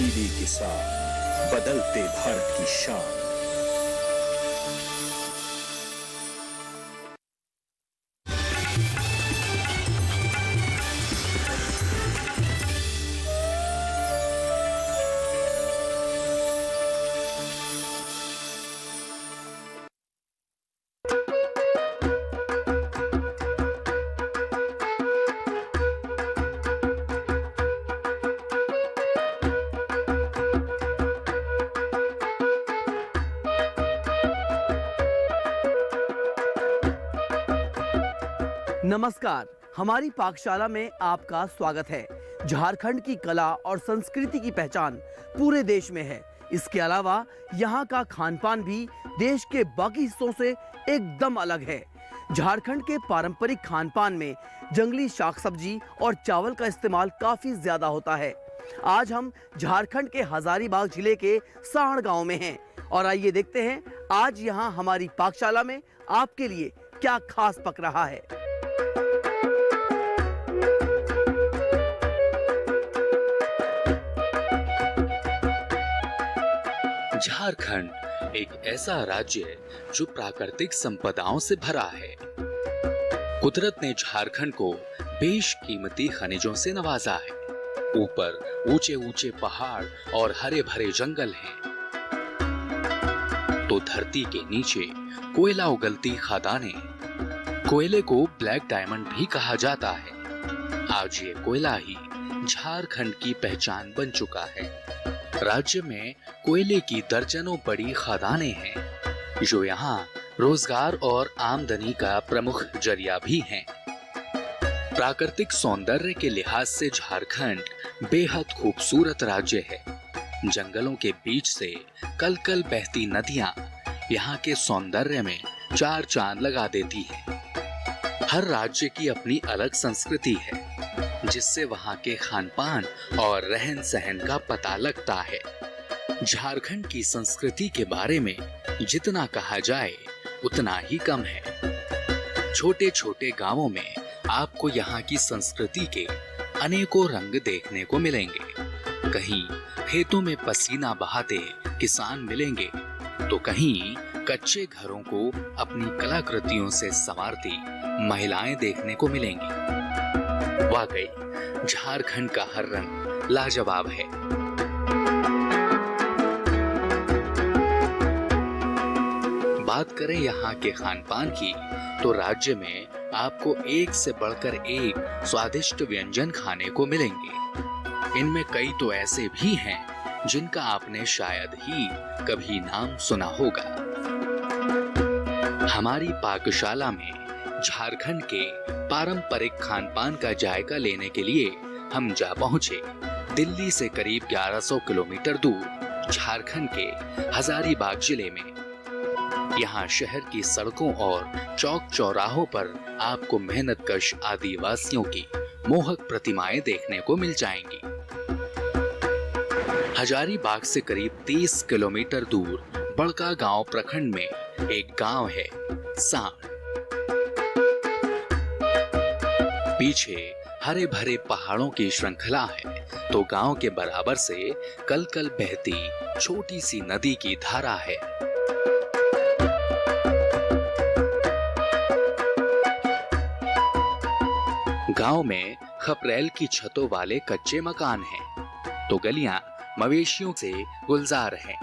तब्दीली के साथ बदलते भारत की शान। नमस्कार, हमारी पाकशाला में आपका स्वागत है। झारखंड की कला और संस्कृति की पहचान पूरे देश में है। इसके अलावा यहाँ का खान-पान भी देश के बाकी हिस्सों से एकदम अलग है। झारखंड के पारंपरिक खान-पान में जंगली शाक सब्जी और चावल का इस्तेमाल काफी ज्यादा होता है। आज हम झारखंड के हजारीबाग जिले के साहड़ गांव में हैं और आइए देखते हैं आज यहाँ हमारी पाकशाला में आपके लिए क्या खास पक रहा है। झारखंड एक ऐसा राज्य है जो प्राकृतिक संपदाओं से भरा है। कुदरत ने झारखंड को बेशकीमती खनिजों से नवाजा है। ऊपर ऊंचे ऊंचे पहाड़ और हरे भरे जंगल हैं, तो धरती के नीचे कोयला उगलती खदानें। कोयले को ब्लैक डायमंड भी कहा जाता है। आज ये कोयला ही झारखंड की पहचान बन चुका है। राज्य में कोयले की दर्जनों बड़ी खदानें हैं, जो यहाँ रोजगार और आमदनी का प्रमुख जरिया भी हैं। प्राकृतिक सौंदर्य के लिहाज से झारखंड बेहद खूबसूरत राज्य है। जंगलों के बीच से कल कल बहती नदियां यहाँ के सौंदर्य में चार चांद लगा देती हैं। हर राज्य की अपनी अलग संस्कृति है, जिससे वहाँ के खानपान और रहन सहन का पता लगता है। झारखंड की संस्कृति के बारे में जितना कहा जाए उतना ही कम है। छोटे छोटे गांवों में आपको यहाँ की संस्कृति के अनेकों रंग देखने को मिलेंगे। कहीं खेतों में पसीना बहाते किसान मिलेंगे, तो कहीं कच्चे घरों को अपनी कलाकृतियों से संवारती महिलाएं देखने को मिलेंगी। वाकई झारखंड का हर रंग लाजवाब है। बात करें यहाँ के खानपान की, तो राज्य में आपको एक से बढ़कर एक स्वादिष्ट व्यंजन खाने को मिलेंगे। इनमें कई तो ऐसे भी हैं जिनका आपने शायद ही कभी नाम सुना होगा। हमारी पाकशाला में झारखंड के पारंपरिक खानपान का जायका लेने के लिए हम जा पहुंचे दिल्ली से करीब 1100 किलोमीटर दूर झारखंड के हजारीबाग जिले में। यहाँ शहर की सड़कों और चौक चौराहों पर आपको मेहनतकश आदिवासियों की मोहक प्रतिमाएं देखने को मिल जाएंगी। हजारीबाग से करीब 30 किलोमीटर दूर बड़का गांव प्रखंड में एक गांव है साहड़। पीछे हरे भरे पहाड़ों की श्रृंखला है, तो गांव के बराबर से कल कल बहती छोटी सी नदी की धारा है। गांव में खपरेल की छतों वाले कच्चे मकान हैं, तो गलियां मवेशियों से गुलजार हैं।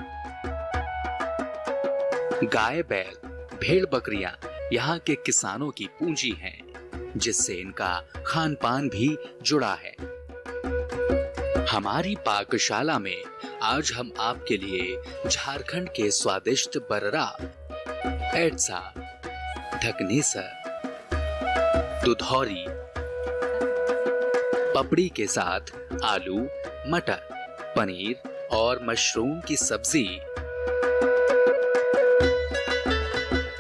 गाय बैल भेड़ बकरियां यहाँ के किसानों की पूंजी हैं, जिससे इनका खान पान भी जुड़ा है। हमारी पाकशाला में आज हम आपके लिए झारखंड के स्वादिष्ट बर्रा, एडसा, ढकनेसर, दुधौरी, पपड़ी के साथ आलू, मटर, पनीर और मशरूम की सब्जी,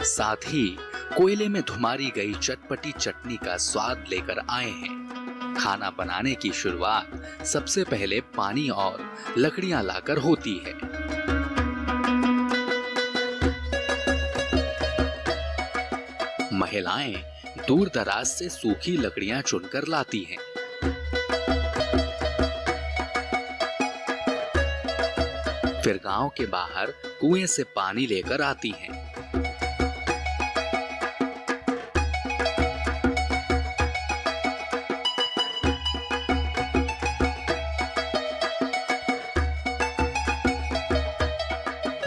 साथ ही कोयले में धुमारी गई चटपटी चटनी का स्वाद लेकर आए हैं। खाना बनाने की शुरुआत सबसे पहले पानी और लकड़ियां लाकर होती है। महिलाएं दूर दराज से सूखी लकड़ियां चुनकर लाती हैं। फिर गांव के बाहर कुएं से पानी लेकर आती हैं।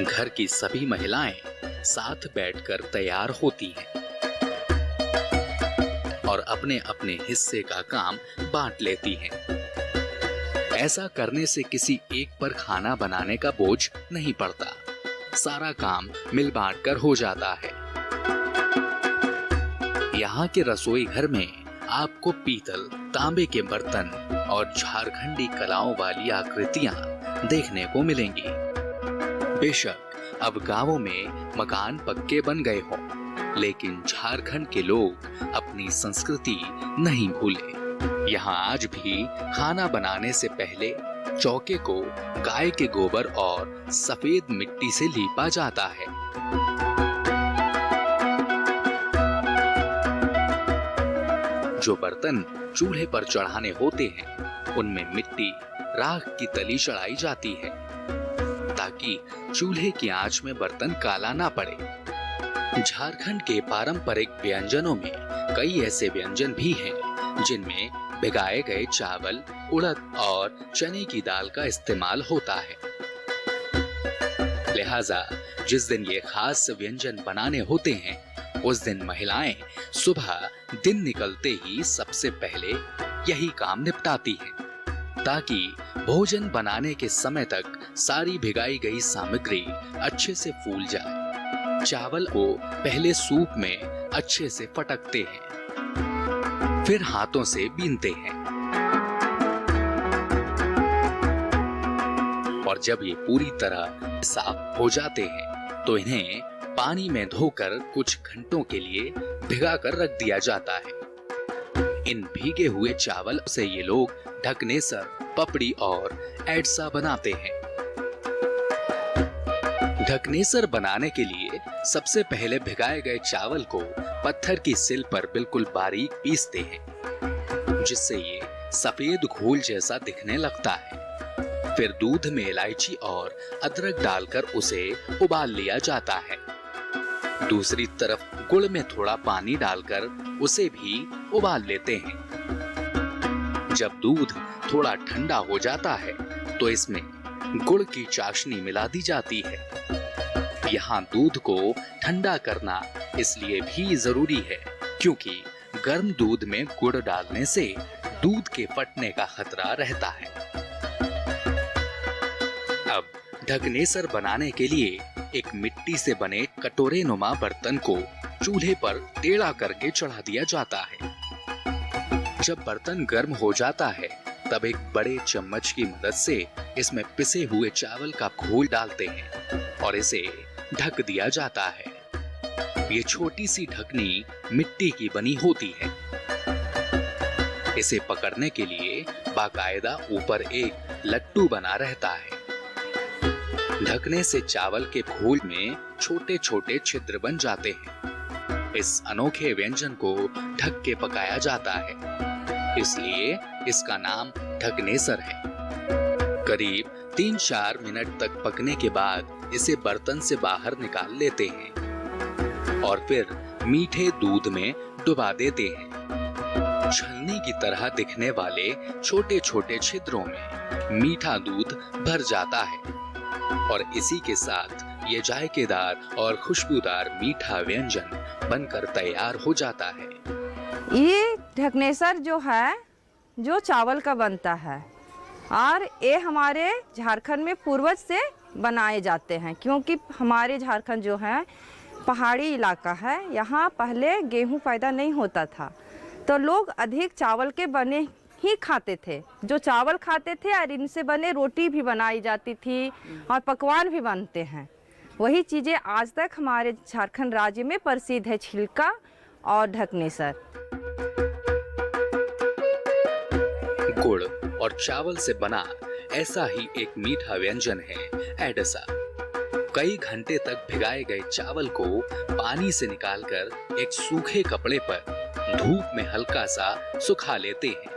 घर की सभी महिलाएं साथ बैठकर तैयार होती हैं और अपने अपने हिस्से का काम बांट लेती हैं। ऐसा करने से किसी एक पर खाना बनाने का बोझ नहीं पड़ता, सारा काम मिल बांट कर हो जाता है। यहाँ के रसोई घर में आपको पीतल, तांबे के बर्तन और झारखंडी कलाओं वाली आकृतियां देखने को मिलेंगी। बेशक अब गांवों में मकान पक्के बन गए हों, लेकिन झारखंड के लोग अपनी संस्कृति नहीं भूले। यहाँ आज भी खाना बनाने से पहले चौके को गाय के गोबर और सफेद मिट्टी से लीपा जाता है। जो बर्तन चूल्हे पर चढ़ाने होते हैं, उनमें मिट्टी, राख की तली चढ़ाई जाती है ताकि चूल्हे की आंच में बर्तन काला ना पड़े। झारखंड के पारंपरिक व्यंजनों में कई ऐसे व्यंजन भी हैं जिनमें भिगाए गए चावल, उड़द और चने की दाल का इस्तेमाल होता है। लिहाजा जिस दिन ये खास व्यंजन बनाने होते हैं, उस दिन महिलाएं सुबह दिन निकलते ही सबसे पहले यही काम निपटाती हैं, ताकि भोजन बनाने के समय तक सारी भिगाई गई सामग्री अच्छे से फूल जाए। चावल को पहले सूप में अच्छे से फटकते हैं, फिर हाथों से बीनते हैं और जब ये पूरी तरह साफ हो जाते हैं तो इन्हें पानी में धोकर कुछ घंटों के लिए भिगाकर रख दिया जाता है। इन भीगे हुए चावल से ये लोग ढकनेसर, पपड़ी और एडसा बनाते हैं। ढकनेसर बनाने के लिए सबसे पहले भिगाए गए चावल को पत्थर की सिल पर बिल्कुल बारीक पीसते हैं, जिससे ये सफेद घोल जैसा दिखने लगता है। फिर दूध में इलायची और अदरक डालकर उसे उबाल लिया जाता है। दूसरी तरफ गुड़ में थोड़ा पानी डालकर उसे भी उबाल लेते हैं। जब दूध थोड़ा ठंडा हो जाता है तो इसमें गुड़ की चाशनी मिला दी जाती है। यहाँ दूध को ठंडा करना इसलिए भी जरूरी है क्योंकि गर्म दूध में गुड़ डालने से दूध के फटने का खतरा रहता है। अब ढकनेसर बनाने के लिए एक मिट्टी से बने कटोरे नुमा बर्तन को चूल्हे पर टेढ़ा करके चढ़ा दिया जाता है। जब बर्तन गर्म हो जाता है तब एक बड़े चम्मच की मदद से इसमें पिसे हुए चावल का घोल डालते हैं और इसे ढक दिया जाता है। ये छोटी सी ढकनी मिट्टी की बनी होती है। इसे पकड़ने के लिए बाकायदा ऊपर एक लट्टू बना रहता है। ढकने से चावल के घोल में छोटे छोटे छिद्र बन जाते हैं। इस अनोखे व्यंजन को ढक के पकाया जाता है, इसलिए इसका नाम ढकनेसर है। करीब 3-4 मिनट तक पकने के बाद इसे बर्तन से बाहर निकाल लेते हैं और फिर मीठे दूध में डुबा देते हैं। छलनी की तरह दिखने वाले छोटे छोटे छिद्रों में मीठा दूध भर जाता है और इसी के साथ ये जायकेदार और खुशबूदार मीठा व्यंजन बनकर तैयार हो जाता है। ये ढकनेसर जो है जो चावल का बनता है और ये हमारे झारखंड में पूर्वज से बनाए जाते हैं, क्योंकि हमारे झारखंड जो है पहाड़ी इलाका है। यहाँ पहले गेहूं पैदा नहीं होता था तो लोग अधिक चावल के बने ही खाते थे। जो चावल खाते थे और इनसे बने रोटी भी बनाई जाती थी और पकवान भी बनते हैं। वही चीज़ें आज तक हमारे झारखंड राज्य में प्रसिद्ध है, छिलका और ढकनेसर। गुड़ और चावल से बना ऐसा ही एक मीठा व्यंजन है एडसा। कई घंटे तक भिगाए गए चावल को पानी से निकालकर एक सूखे कपड़े पर धूप में हल्का सा सुखा लेते हैं।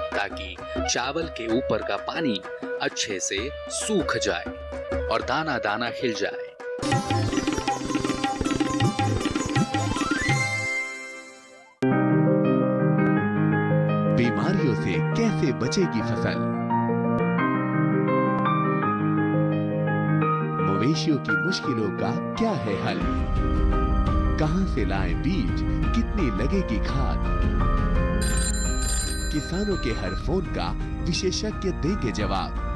ताकि चावल के ऊपर का पानी अच्छे से सूख जाए और दाना दाना हिल जाए। बीमारियों से कैसे बचेगी फसल? मवेशियों की मुश्किलों का क्या है हल? कहां से लाएं बीज, कितनी लगेगी खाद? किसानों के हर फोन का विशेषज्ञ देंगे जवाब।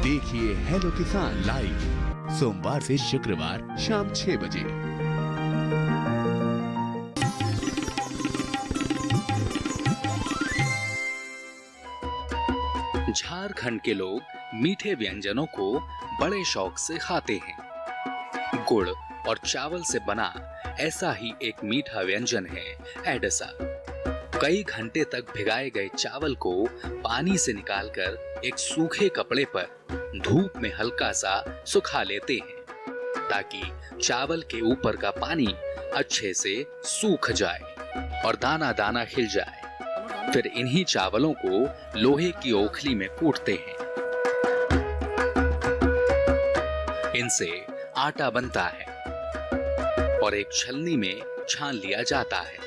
देखिए हेलो किसान लाइव सोमवार से शुक्रवार शाम 6 बजे। झारखंड के लोग मीठे व्यंजनों को बड़े शौक से खाते हैं। गुड़ और चावल से बना ऐसा ही एक मीठा व्यंजन है एडसा। कई घंटे तक भिगाए गए चावल को पानी से निकालकर एक सूखे कपड़े पर धूप में हल्का सा सुखा लेते हैं ताकि चावल के ऊपर का पानी अच्छे से सूख जाए और दाना दाना हिल जाए। फिर इन्हीं चावलों को लोहे की ओखली में कूटते हैं। इनसे आटा बनता है और एक छलनी में छान लिया जाता है।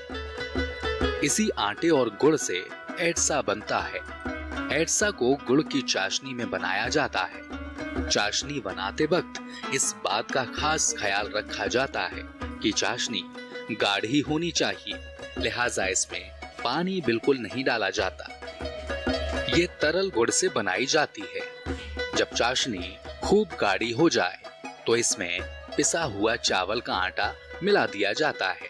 इसी आटे और गुड़ से एडसा बनता है। एडसा को गुड़ की चाशनी में बनाया जाता है। चाशनी बनाते वक्त इस बात का खास ख्याल रखा जाता है कि चाशनी गाढ़ी होनी चाहिए, लिहाजा इसमें पानी बिल्कुल नहीं डाला जाता। ये तरल गुड़ से बनाई जाती है। जब चाशनी खूब गाढ़ी हो जाए तो इसमें पिसा हुआ चावल का आटा मिला दिया जाता है।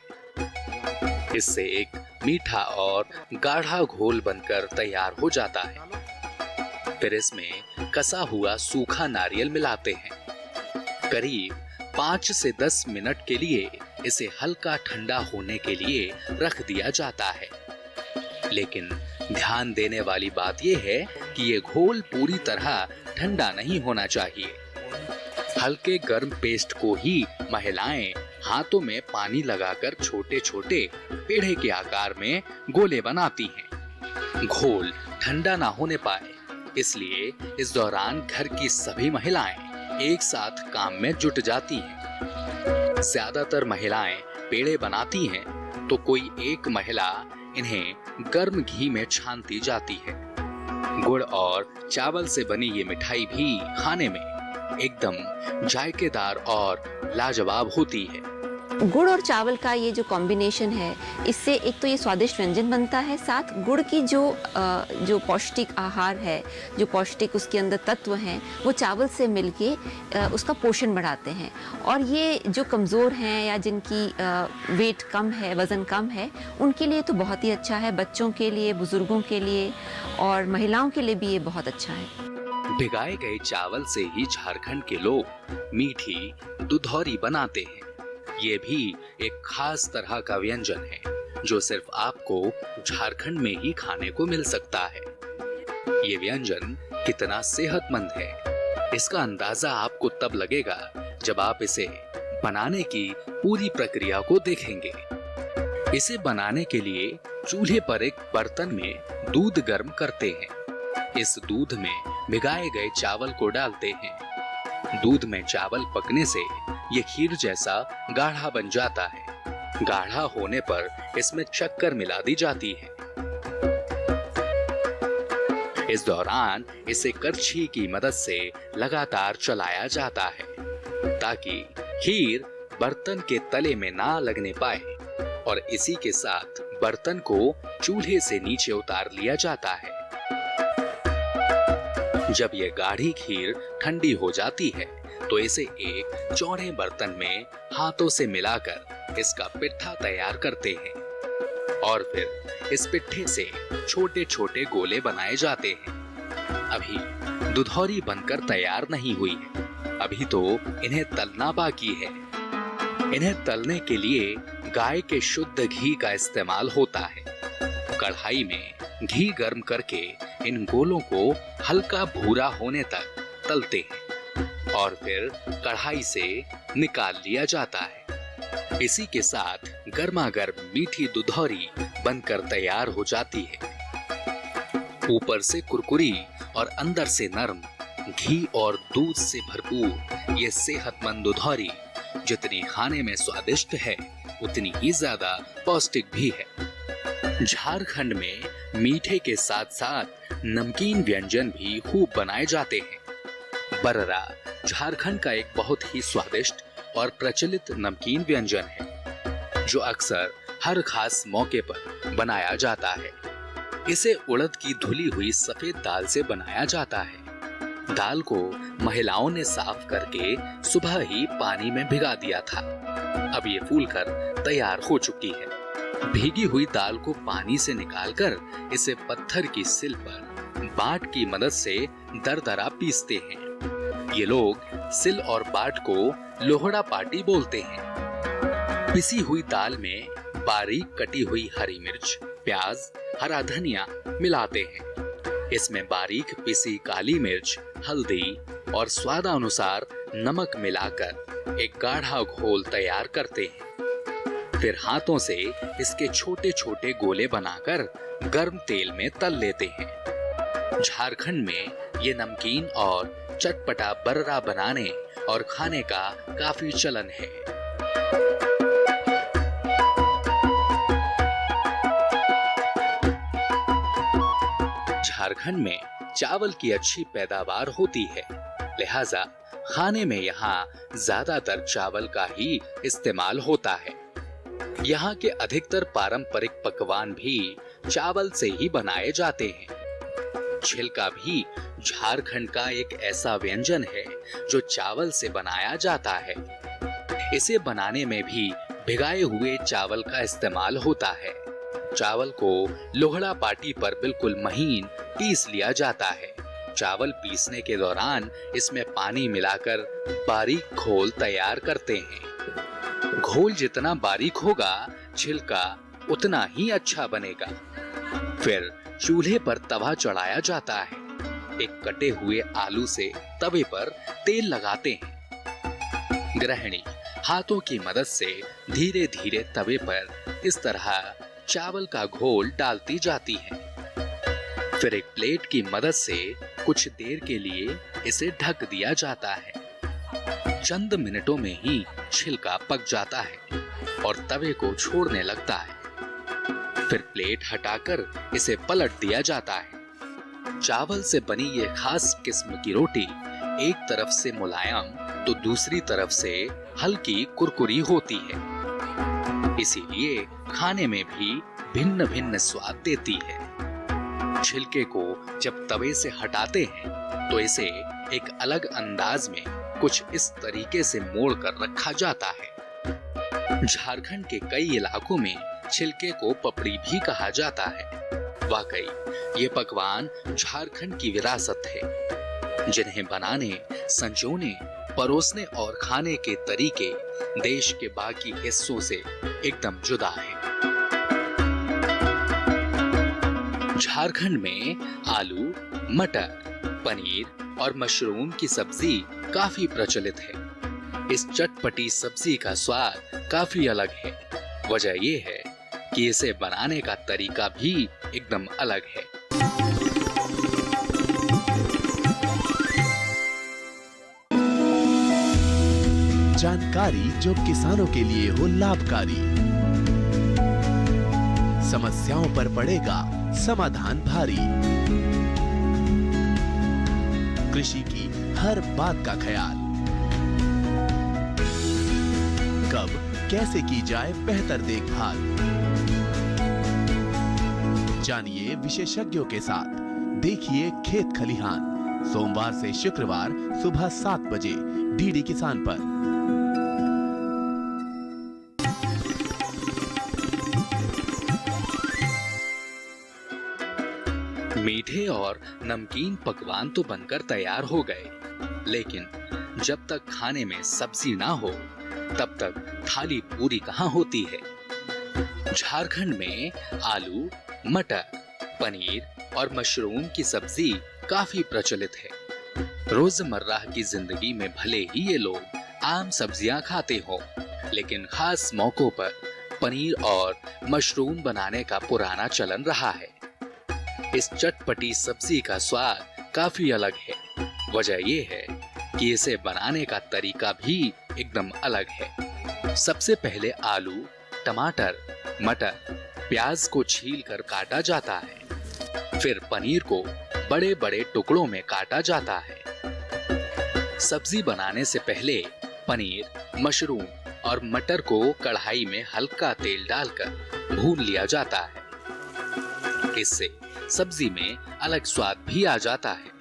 इससे एक मीठा और गाढ़ा घोल बनकर तैयार हो जाता है। फिर इसमें कसा हुआ सूखा नारियल मिलाते हैं। करीब 5 से 10 मिनट के लिए इसे हल्का ठंडा होने के लिए रख दिया जाता है। लेकिन ध्यान देने वाली बात यह है कि ये घोल पूरी तरह ठंडा नहीं होना चाहिए। हल्के गर्म पेस्ट को ही महिलाएं हाथों में पानी लगाकर छोटे छोटे पेड़े के आकार में गोले बनाती हैं। घोल ठंडा ना होने पाए इसलिए इस दौरान घर की सभी महिलाएं एक साथ काम में जुट जाती हैं। ज्यादातर महिलाएं पेड़े बनाती हैं तो कोई एक महिला इन्हें गर्म घी में छानती जाती है। गुड़ और चावल से बनी ये मिठाई भी खाने में एकदम जायकेदार और लाजवाब होती है। गुड़ और चावल का ये जो कॉम्बिनेशन है, इससे एक तो ये स्वादिष्ट व्यंजन बनता है, साथ गुड़ की जो पौष्टिक आहार है, जो पौष्टिक उसके अंदर तत्व हैं, वो चावल से मिलके उसका पोषण बढ़ाते हैं। और ये जो कमज़ोर हैं या जिनकी वेट कम है, वज़न कम है, उनके लिए तो बहुत ही अच्छा है। बच्चों के लिए, बुज़ुर्गों के लिए और महिलाओं के लिए भी ये बहुत अच्छा है। भिगाए गए चावल से ही झारखंड के लोग मीठी दुधौरी बनाते हैं। ये भी एक खास तरह का व्यंजन है जो सिर्फ आपको झारखंड में ही खाने को मिल सकता है। ये व्यंजन कितना सेहतमंद है इसका अंदाजा आपको तब लगेगा जब आप इसे बनाने की पूरी प्रक्रिया को देखेंगे। इसे बनाने के लिए चूल्हे पर एक बर्तन में दूध गर्म करते हैं। इस दूध में भिगाए गए चावल को डालते हैं। दूध में चावल पकने से ये खीर जैसा गाढ़ा बन जाता है। गाढ़ा होने पर इसमें शक्कर मिला दी जाती है। इस दौरान इसे करछी की मदद से लगातार चलाया जाता है ताकि खीर बर्तन के तले में ना लगने पाए। और इसी के साथ बर्तन को चूल्हे से नीचे उतार लिया जाता है। जब यह गाढ़ी खीर ठंडी हो जाती है तो इसे एक चौड़े बर्तन में हाथों से मिलाकर इसका पिट्ठा तैयार करते हैं और फिर इस पिट्ठे से छोटे छोटे गोले बनाए जाते हैं। अभी दुधौरी बनकर तैयार नहीं हुई है, अभी तो इन्हें तलना बाकी है। इन्हें तलने के लिए गाय के शुद्ध घी का इस्तेमाल होता है। कढ़ाई में घी गर्म करके इन गोलों को हल्का भूरा होने तक तलते हैं और फिर कढ़ाई से निकाल लिया जाता है। इसी के साथ गर्मा गर्म मीठी दुधौरी बनकर तैयार हो जाती है। ऊपर से कुरकुरी और अंदर से नरम, घी और दूध से भरपूर ये सेहतमंद दुधौरी जितनी खाने में स्वादिष्ट है उतनी ही ज्यादा पौष्टिक भी है। झारखंड में मीठे के साथ साथ नमकीन व्यंजन भी खूब बनाए जाते हैं। बर्रा झारखंड का एक बहुत ही स्वादिष्ट और प्रचलित नमकीन व्यंजन है जो अक्सर हर खास मौके पर बनाया जाता है। इसे उड़द की धुली हुई सफेद दाल से बनाया जाता है। दाल को महिलाओं ने साफ करके सुबह ही पानी में भिगा दिया था। अब ये फूलकर तैयार हो चुकी है। भीगी हुई दाल को पानी से निकालकर इसे पत्थर की सिल पर बाट की मदद से दरदरा पीसते हैं। ये लोग सिल और बाट को लोहड़ा पाटी बोलते हैं। पिसी हुई दाल में बारीक कटी हुई हरी मिर्च, प्याज, हरा धनिया मिलाते हैं। इसमें बारीक पिसी काली मिर्च, हल्दी और स्वादानुसार नमक मिलाकर एक गाढ़ा घोल तैयार करते हैं। फिर हाथों से इसके छोटे छोटे गोले बनाकर गर्म तेल में तल लेते हैं। झारखंड में ये नमकीन और चटपटा बर्रा बनाने और खाने का काफी चलन है। झारखंड में चावल की अच्छी पैदावार होती है, लिहाजा खाने में यहाँ ज्यादातर चावल का ही इस्तेमाल होता है। यहाँ के अधिकतर पारंपरिक पकवान भी चावल से ही बनाए जाते हैं। छिलका भी झारखंड का एक ऐसा व्यंजन है जो चावल से बनाया जाता है। इसे बनाने में भी भिगाए हुए चावल का इस्तेमाल होता है। चावल को लोहड़ा पाटी पर बिल्कुल महीन पीस लिया जाता है। चावल पीसने के दौरान इसमें पानी मिलाकर बारीक घोल तैयार करते हैं। घोल जितना बारीक होगा, छिलका उतना ही अच्छा बनेगा। फिर चूल्हे पर तवा चढ़ाया जाता है। एक कटे हुए आलू से तवे पर तेल लगाते हैं। गृहिणी हाथों की मदद से धीरे धीरे तवे पर इस तरह चावल का घोल डालती जाती है। फिर एक प्लेट की मदद से कुछ देर के लिए इसे ढक दिया जाता है। चंद मिनटों में ही छिलका पक जाता है और तवे को छोड़ने लगता है। फिर प्लेट हटाकर इसे पलट दिया जाता है। चावल से बनी ये खास किस्म की रोटी एक तरफ से मुलायम तो दूसरी तरफ से हल्की कुरकुरी होती है। इसीलिए खाने में भी भिन्न भिन्न स्वाद देती है। छिलके को जब तवे से हटाते हैं तो इसे एक अलग अंदाज में कुछ इस तरीके से मोड़ कर रखा जाता है। झारखंड के कई इलाकों में छिलके को पपड़ी भी कहा जाता है। वाकई ये पकवान झारखंड की विरासत है, जिन्हें बनाने, संजोने, परोसने और खाने के तरीके देश के बाकी हिस्सों से एकदम जुदा है। झारखंड में आलू, मटर, पनीर और मशरूम की सब्जी काफी प्रचलित है। इस चटपटी सब्जी का स्वाद काफी अलग है। वजह यह है कि इसे बनाने का तरीका भी एकदम अलग है। जानकारी जो किसानों के लिए हो लाभकारी, समस्याओं पर पड़ेगा समाधान भारी, कृषि की हर बात का ख्याल, कब कैसे की जाए बेहतर देखभाल। जानिए विशेषज्ञों के साथ, देखिए खेत खलिहान, सोमवार से शुक्रवार सुबह 7 बजे डीडी किसान पर। मीठे और नमकीन पकवान तो बनकर तैयार हो गए, लेकिन जब तक खाने में सब्जी ना हो तब तक थाली पूरी कहाँ होती है। झारखंड में आलू, मटर, पनीर और मशरूम की सब्जी काफी प्रचलित है। रोजमर्रा की जिंदगी में भले ही ये लोग आम सब्जियां खाते हो, लेकिन खास मौकों पर पनीर और मशरूम बनाने का पुराना चलन रहा है। इस चटपटी सब्जी का स्वाद काफी अलग है। वजह यह है कि इसे बनाने का तरीका भी एकदम अलग है। सबसे पहले आलू, टमाटर, मटर, प्याज को छीलकर काटा जाता है। फिर पनीर को बड़े बड़े टुकड़ों में काटा जाता है। सब्जी बनाने से पहले पनीर, मशरूम और मटर को कढ़ाई में हल्का तेल डालकर भून लिया जाता है। इससे सब्जी में अलग स्वाद भी आ जाता है।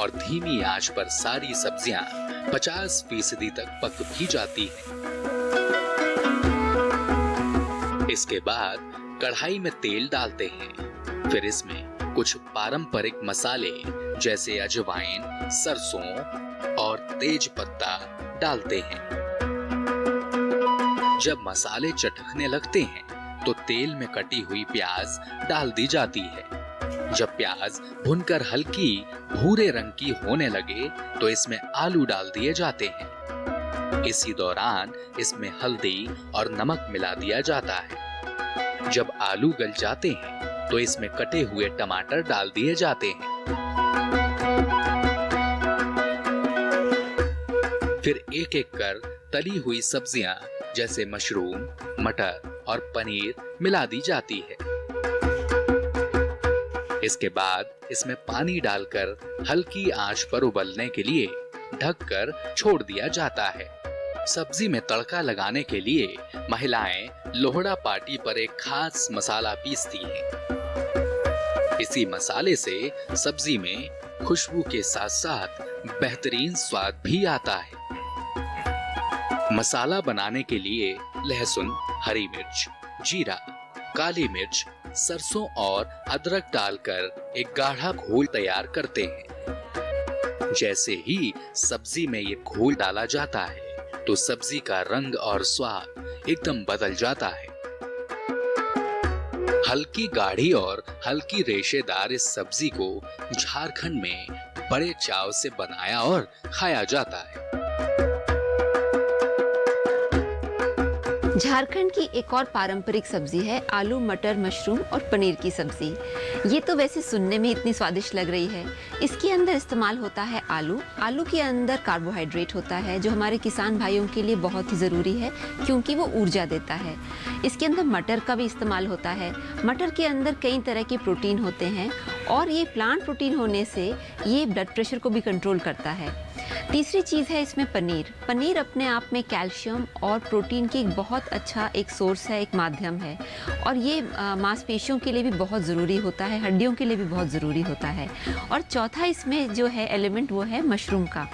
और धीमी आंच पर सारी सब्जियां 50% तक पक भी जाती हैं। इसके बाद कढ़ाई में तेल डालते हैं। फिर इसमें कुछ पारंपरिक मसाले जैसे अजवाइन, सरसों और तेज पत्ता डालते हैं। जब मसाले चटकने लगते हैं तो तेल में कटी हुई प्याज डाल दी जाती है। जब प्याज भुनकर हल्की भूरे रंग की होने लगे तो इसमें आलू डाल दिए जाते हैं। इसी दौरान इसमें हल्दी और नमक मिला दिया जाता है। जब आलू गल जाते हैं तो इसमें कटे हुए टमाटर डाल दिए जाते हैं। फिर एक एक कर तली हुई सब्जियां जैसे मशरूम, मटर और पनीर मिला दी जाती है। इसके बाद इसमें पानी डालकर हल्की आंच पर उबलने के लिए ढककर छोड़ दिया जाता है। सब्जी में तड़का लगाने के लिए महिलाएं लोहड़ा पाटी पर एक खास मसाला पीसती हैं। इसी मसाले से सब्जी में खुशबू के साथ साथ बेहतरीन स्वाद भी आता है। मसाला बनाने के लिए लहसुन, हरी मिर्च, जीरा, काली मिर्च, सरसों और अदरक डालकर एक गाढ़ा घोल तैयार करते हैं। जैसे ही सब्जी में ये घोल डाला जाता है तो सब्जी का रंग और स्वाद एकदम बदल जाता है। हल्की गाढ़ी और हल्की रेशेदार इस सब्जी को झारखंड में बड़े चाव से बनाया और खाया जाता है। झारखंड की एक और पारंपरिक सब्जी है आलू, मटर, मशरूम और पनीर की सब्जी। ये तो वैसे सुनने में इतनी स्वादिष्ट लग रही है। इसके अंदर इस्तेमाल होता है आलू। आलू के अंदर कार्बोहाइड्रेट होता है जो हमारे किसान भाइयों के लिए बहुत ही ज़रूरी है क्योंकि वो ऊर्जा देता है। इसके अंदर मटर का भी इस्तेमाल होता है। मटर के अंदर कई तरह के प्रोटीन होते हैं और ये प्लांट प्रोटीन होने से ये ब्लड प्रेशर को भी कंट्रोल करता है। तीसरी चीज़ है इसमें पनीर। पनीर अपने आप में कैल्शियम और प्रोटीन की एक बहुत अच्छा एक सोर्स है, एक माध्यम है और ये मांसपेशियों के लिए भी बहुत ज़रूरी होता है, हड्डियों के लिए भी बहुत ज़रूरी होता है। और चौथा इसमें जो है एलिमेंट वो है मशरूम का।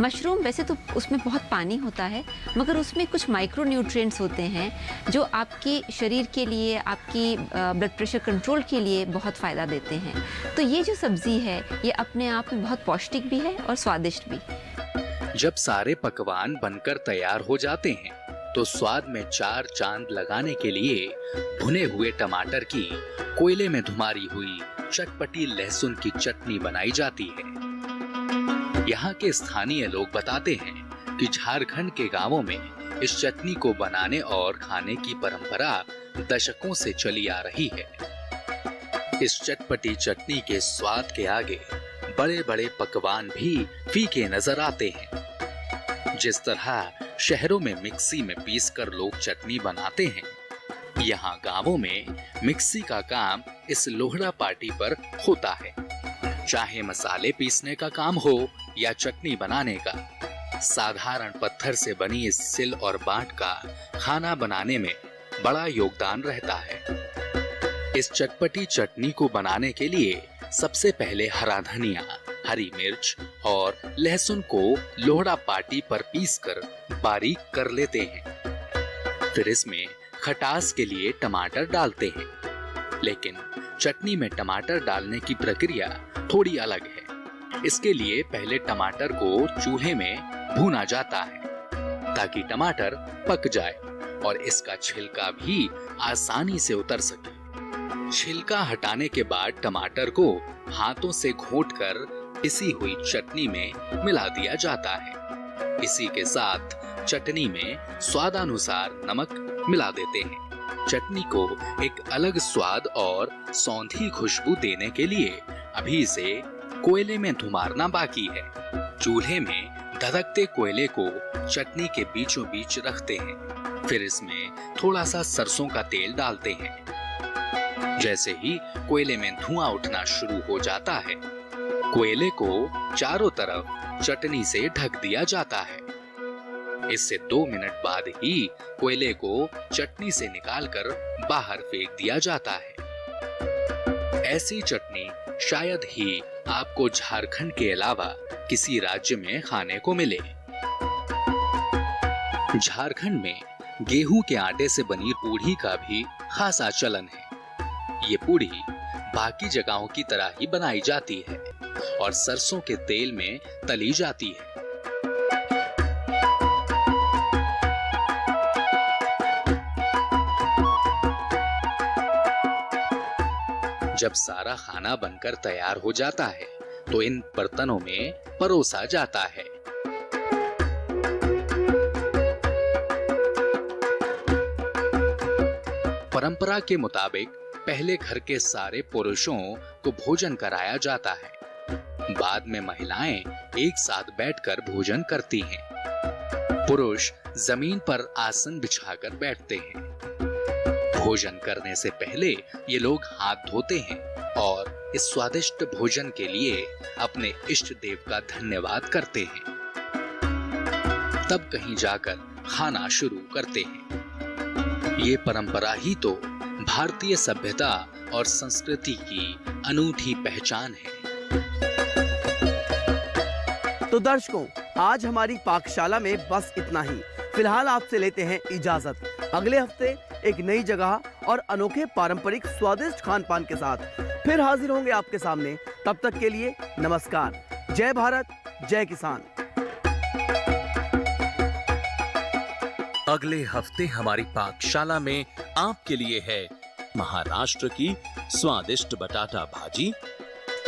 मशरूम वैसे तो उसमें बहुत पानी होता है मगर उसमें कुछ माइक्रो न्यूट्रिएंट्स होते हैं जो आपके शरीर के लिए, आपकी ब्लड प्रेशर कंट्रोल के लिए बहुत फ़ायदा देते हैं। तो ये जो सब्ज़ी है ये अपने आप में बहुत पौष्टिक भी है और स्वादिष्ट भी। जब सारे पकवान बनकर तैयार हो जाते हैं तो स्वाद में चार चांद लगाने के लिए भुने हुए टमाटर की कोयले में धुमारी हुई चटपटी लहसुन की चटनी बनाई जाती है। यहाँ के स्थानीय लोग बताते हैं कि झारखंड के गांवों में इस चटनी को बनाने और खाने की परंपरा दशकों से चली आ रही है। इस चटपटी चटनी के स्वाद के आगे बड़े बड़े पकवान भी फीके नजर आते हैं। जिस तरह शहरों में मिक्सी में पीसकर लोग चटनी बनाते हैं, यहाँ गांवों में मिक्सी का काम इस लोहड़ा पार्टी पर होता है। चाहे मसाले पीसने का काम हो या चटनी बनाने का, साधारण पत्थर से बनी इस सिल और बांट का खाना बनाने में बड़ा योगदान रहता है। इस चटपटी चटनी को बनाने के लिए सबसे पहले हरा धनिया, हरी मिर्च और लहसुन को लोहड़ा पाटी पर पीसकर बारीक कर लेते हैं। फिर इसमें खटास के लिए टमाटर डालते हैं, लेकिन चटनी में टमाटर डालने की प्रक्रिया थोड़ी अलग है। इसके लिए पहले टमाटर को चूल्हे में भूना जाता है ताकि टमाटर पक जाए और इसका छिलका भी आसानी से उतर सके। छिलका हटाने के बाद टमाटर को हाथों से घोंटकर पिसी हुई चटनी में मिला दिया जाता है। इसी के साथ चटनी में स्वादानुसार नमक मिला देते हैं। चटनी को एक अलग स्वाद और सौंधी खुशबू देने के लिए अभी से कोयले में धुमारना बाकी है। चूल्हे में धधकते कोयले को चटनी के बीचों बीच रखते हैं। फिर इसमें थोड़ा सा सरसों का तेल डालते हैं। जैसे ही कोयले में धुआं उठना शुरू हो जाता है, कोयले को चारों तरफ चटनी से ढक दिया जाता है। इससे 2 मिनट बाद ही कोयले को चटनी से निकालकर बाहर फेंक दिया जाता है। ऐसी चटनी शायद ही आपको झारखंड के अलावा किसी राज्य में खाने को मिले। झारखंड में गेहूं के आटे से बनी पूड़ी का भी खासा चलन है। ये पूड़ी बाकी जगहों की तरह ही बनाई जाती है और सरसों के तेल में तली जाती है। जब सारा खाना बनकर तैयार हो जाता है तो इन बर्तनों में परोसा जाता है। परंपरा के मुताबिक पहले घर के सारे पुरुषों को भोजन कराया जाता है। बाद में महिलाएं एक साथ बैठकर भोजन करती हैं। पुरुष जमीन पर आसन बिछाकर बैठते हैं। भोजन करने से पहले ये लोग हाथ धोते हैं और इस स्वादिष्ट भोजन के लिए अपने इष्ट देव का धन्यवाद करते हैं। तब कहीं जाकर खाना शुरू करते हैं। ये परंपरा ही तो भारतीय सभ्यता और संस्कृति की अनूठी पहचान है। तो दर्शकों, आज हमारी पाकशाला में बस इतना ही। फिलहाल आपसे लेते हैं इजाजत। अगले हफ्ते एक नई जगह और अनोखे पारंपरिक स्वादिष्ट खान पान के साथ फिर हाजिर होंगे आपके सामने। तब तक के लिए नमस्कार। जय भारत, जय किसान। अगले हफ्ते हमारी पाकशाला में आपके लिए है महाराष्ट्र की स्वादिष्ट बटाटा भाजी,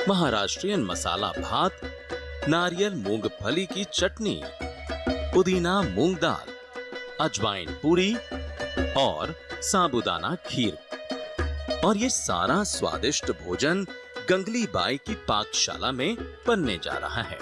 महाराष्ट्रियन मसाला भात, नारियल मूंगफली की चटनी, पुदीना मूंग दाल, अजवाइन पूरी और साबूदाना खीर। और ये सारा स्वादिष्ट भोजन गंगली बाई की पाकशाला में बनने जा रहा है।